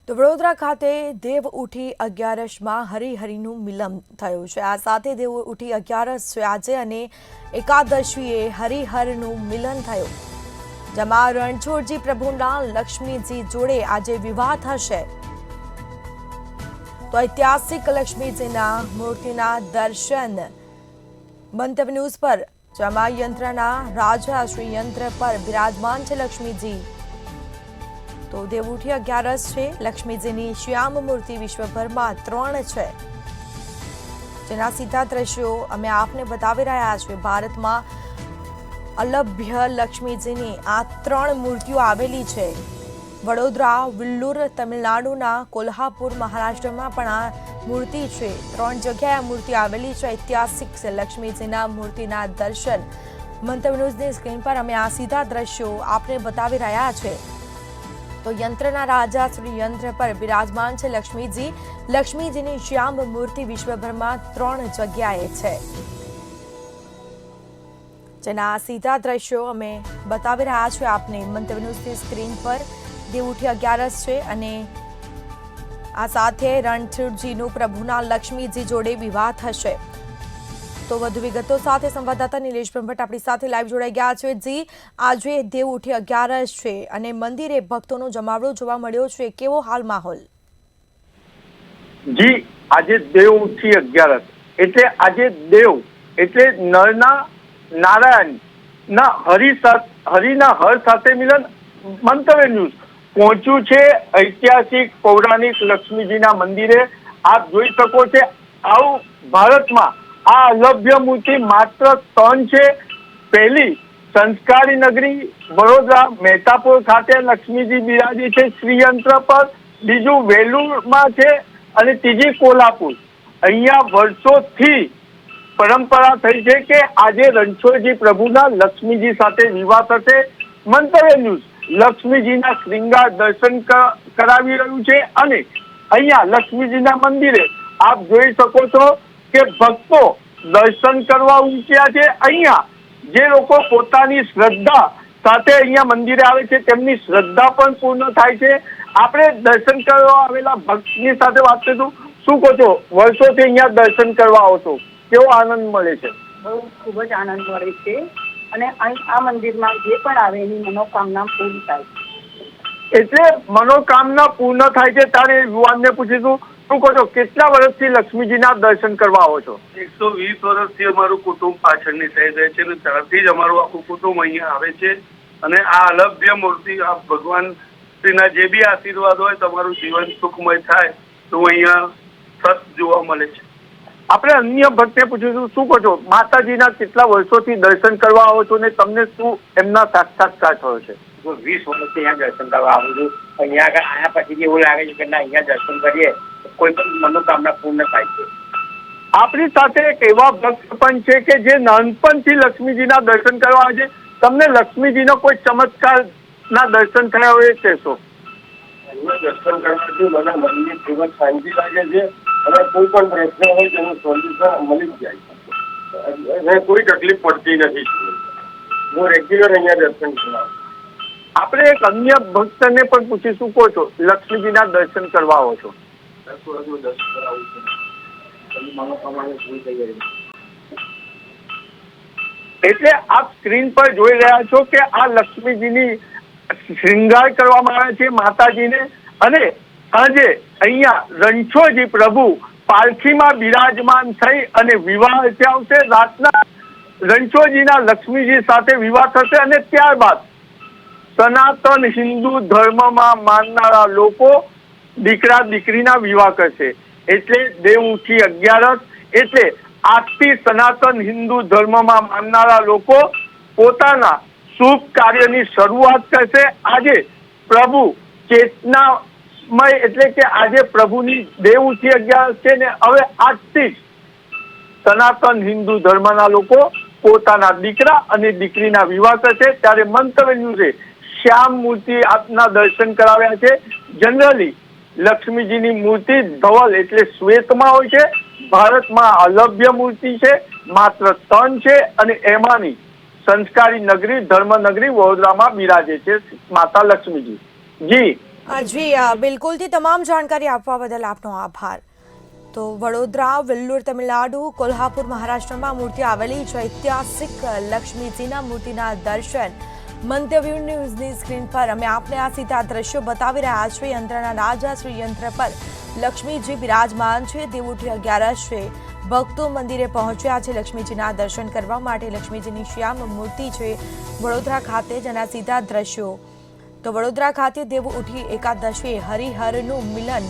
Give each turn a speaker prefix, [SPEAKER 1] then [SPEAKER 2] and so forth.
[SPEAKER 1] તો વડોદરા ખાતે દેવ ઉઠી અગિયારસમાં હરિહરિનું મિલન થયું છે। આ સાથે દેવ ઉઠી અગિયારસ છે આજે અને એકાદશીએ હરિહરનું મિલન થયું, જેમાં રણછોડજી પ્રભુના લક્ષ્મીજી જોડે આજે વિવાહ થશે। તો ઐતિહાસિક લક્ષ્મીજીના મૂર્તિના દર્શન મંતવ્ય ન્યૂઝ પર, જેમાં યંત્રના રાજા શ્રી યંત્ર પર બિરાજમાન છે લક્ષ્મીજી। તો દેવઉઠી અગિયારસ છે। લક્ષ્મીજીની શ્યામ મૂર્તિ વિશ્વભરમાં 3 છે, જેના સીધા દ્રશ્યો અમે આપને બતાવી રહ્યા છીએ। ભારતમાં અલભ્ય લક્ષ્મીજીની આ 3 મૂર્તિઓ આવેલી છે। વડોદરા, વિલ્લુર તમિલનાડુના, કોલ્હાપુર મહારાષ્ટ્રમાં પણ આ મૂર્તિ છે। 3 જગ્યાએ આ મૂર્તિ આવેલી છે। ઐતિહાસિક છે લક્ષ્મીજીના મૂર્તિના દર્શન મંતવ્ય ન્યૂઝની સ્ક્રીન પર અમે આ સીધા દ્રશ્યો આપને બતાવી રહ્યા છે। તો યંત્રના રાજા શ્રી યંત્ર પર બિરાજમાન છે લક્ષ્મીજી। લક્ષ્મીજીની શ્યામ મૂર્તિ વિશ્વભરમાં 3 જગ્યાએ છે, જેના સીધા દ્રશ્યો અમે બતાવી રહ્યા છીએ આપને મંતવ્ય ન્યૂઝની સ્ક્રીન પર। દેવઉઠી અગિયારસ છે અને આ સાથે રણછોડજીનું પ્રભુના લક્ષ્મીજી જોડે વિવાહ થશે। તો વધુ વિગતો સાથે સંવાદદાતા નિલેશ બ્રહ્મભટ્ટ આપણી સાથે લાઈવ જોડાઈ ગયા છે। જી, આજે દેવઉઠી અગિયારસ છે અને મંદિરે ભક્તોનો જમાવડો જોવા મળ્યો છે, કેવો હાલ માહોલ?
[SPEAKER 2] જી, આજે દેવઉઠી અગિયારસ એટલે આજે દેવ એટલે નરના નારાયણ ના હરિના હર સાથે મિલન મંતવ્ય ન્યૂઝ પહોંચ્યું છે ઐતિહાસિક પૌરાણિક લક્ષ્મીજીના મંદિરે। આપ જોઈ શકો છો, આવું ભારતમાં આ અલભ્ય મૂર્તિ માત્ર 3 છે। પહેલી સંસ્કારી નગરી વડોદરા મહેતાપુર ખાતે લક્ષ્મીજી બિરાજી છે શ્રીયંત્ર પર, બીજું વેલુરમાં છે અને ત્રીજી કોલ્હાપુર। અહીંયા વર્ષોથી પરંપરા થઈ છે કે આજે રણછોડજી પ્રભુના લક્ષ્મીજી સાથે વિવાહ થશે। મંતવ્ય ન્યૂઝ લક્ષ્મીજીના શ્રૃંગાર દર્શન કરાવી રહ્યું છે અને અહીંયા લક્ષ્મીજીના મંદિરે આપ જોઈ શકો છો કે ભક્તો દર્શન કરવા ઉમટ્યા છે। અહીંયા જે લોકો પોતાની શ્રદ્ધા સાથે અહીંયા મંદિરે આવે છે તેમની શ્રદ્ધા પણ પૂર્ણ થાય છે। આપણે દર્શન કરવા આવેલા ભક્તની સાથે વાત કરીશું। શું કહો છો, વર્ષોથી અહીંયા દર્શન કરવા આવો છો, કેવો આનંદ મળે છે?
[SPEAKER 3] ખૂબ જ આનંદ મળે છે અને આ મંદિરમાં જે પણ આવે એની મનોકામના પૂરી થાય છે।
[SPEAKER 2] એટલે મનોકામના પૂર્ણ થાય છે ત્યારે યુવાનને પૂછીશું, શું કહો છો, કેટલા વર્ષથી લક્ષ્મીજીના દર્શન કરવા આવો છો?
[SPEAKER 4] 120 વર્ષથી અમારું કુટુંબ પાછળની થઈ જાય છે અને ત્યારથી જ અમારું આખું કુટુંબ અહીંયા આવે છે અને આ અલભ્ય મૂર્તિ, આ ભગવાન શ્રીના જે બી આશીર્વાદ હોય તમારું જીવન સુખમય થાય તો અહીંયા સત જોવા મળે છે।
[SPEAKER 2] આપણે અન્ય ભક્તને પૂછીશું, શું કહો છો, માતાજીના કેટલા વર્ષોથી દર્શન કરવા આવો છો ને તમને શું એમના સાક્ષાત્કાર થયો છે?
[SPEAKER 5] 20 વર્ષથી અહીંયા દર્શન કરવા આવું છું। અહીંયા આગળ આયા પછી એવું લાગે છે કે ના, અહીંયા દર્શન કરીએ કોઈ પણ મનોકામના પૂર્ણ થાય છે।
[SPEAKER 2] આપણી સાથે એક એવા ભક્ત પણ છે કે જે નાનપણથી લક્ષ્મીજીના દર્શન કરવા આવે છે। તમને લક્ષ્મીજીનો કોઈ ચમત્કારના દર્શન થયા હોય એ કહેશો?
[SPEAKER 5] દર્શન કરવાથી મને મનની ખૂબ જ શાંતિ લાગે છે અને કોઈ પણ પ્રશ્ન હોય તેનું સોલ્યુશન મળી જ જાય છે, કોઈ તકલીફ પડતી નથી। હું રેગ્યુલર અહીંયા દર્શન કરવા।
[SPEAKER 2] આપણે એક અન્ય ભક્તને પણ પૂછીશું, કહો છો લક્ષ્મીજીના દર્શન કરવા આવો છો?
[SPEAKER 5] 10 વર્ષનું દર્શન કરાવું છું, મનોકામના પૂરી થઈ જાય છે।
[SPEAKER 2] એટલે આપ સ્ક્રીન પર જોઈ રહ્યા છો કે આ લક્ષ્મીજીની શ્રૃંગાર કરવામાં આવે છે માતાજીને અને આજે અહીંયા રણછોડજી પ્રભુ પાલખીમાં બિરાજમાન થઈ અને વિવાહ આવશે। રાતના રણછોડજીના લક્ષ્મીજી સાથે વિવાહ થશે અને ત્યારબાદ સનાતન હિન્દુ ધર્મમાં માનનારા લોકો દીકરા દીકરીના વિવાહ કરશે। એટલે દેવઉઠી અગિયારસ એટલે આજથી સનાતન હિન્દુ ધર્મમાં માનનારા લોકો પોતાના શુભ કાર્યની શરૂઆત કરશે। આજે પ્રભુ ચેતનામય એટલે કે આજે પ્રભુની દેવઉઠી અગિયારસ છે ને હવે આજથી જ સનાતન હિન્દુ ધર્મના લોકો પોતાના દીકરા અને દીકરીના વિવાહ કરશે। ત્યારે મંતવ્ય ન્યૂઝે શ્યામ મૂર્તિ આપના દર્શન કરાવ્યા છે। જનરલી લક્ષ્મીજીની મૂર્તિ ધવલ એટલે શ્વેતમાં હોય છે। ભારતમાં અલભ્ય મૂર્તિ છે, માત્ર 3 છે અને એમાંની સંસ્કારી નગરી ધર્મનગરી વડોદરામાં બિરાજે છે માતા લક્ષ્મીજી। જી,
[SPEAKER 1] જી બિલકુલથી તમામ જાણકારી આપવા બદલ આપનો આભાર. તો વડોદરા, વેલ્લુર તમિલનાડુ, કોલ્હાપુર મહારાષ્ટ્રમાં મૂર્તિ આવેલી છે. ઐતિહાસિક લક્ષ્મીજીના મૂર્તિના દર્શન મંતવ્ય ન્યૂઝની સ્ક્રીન પર અમે આપને આ સીધા દ્રશ્યો બતાવી રહ્યા છીએ. યંત્રના રાજા શ્રી યંત્ર પર લક્ષ્મીજી બિરાજમાન છે. દેવઉઠી 11 છે. ભક્તો મંદિરે પહોંચ્યા છે લક્ષ્મીજીના દર્શન કરવા માટે. લક્ષ્મીજીની શ્યામ મૂર્તિ છે વડોદરા ખાતે, જેના સીધા દ્રશ્યો. તો વડોદરા ખાતે દેવઉઠી એકાદશીએ હરિહરનું મિલન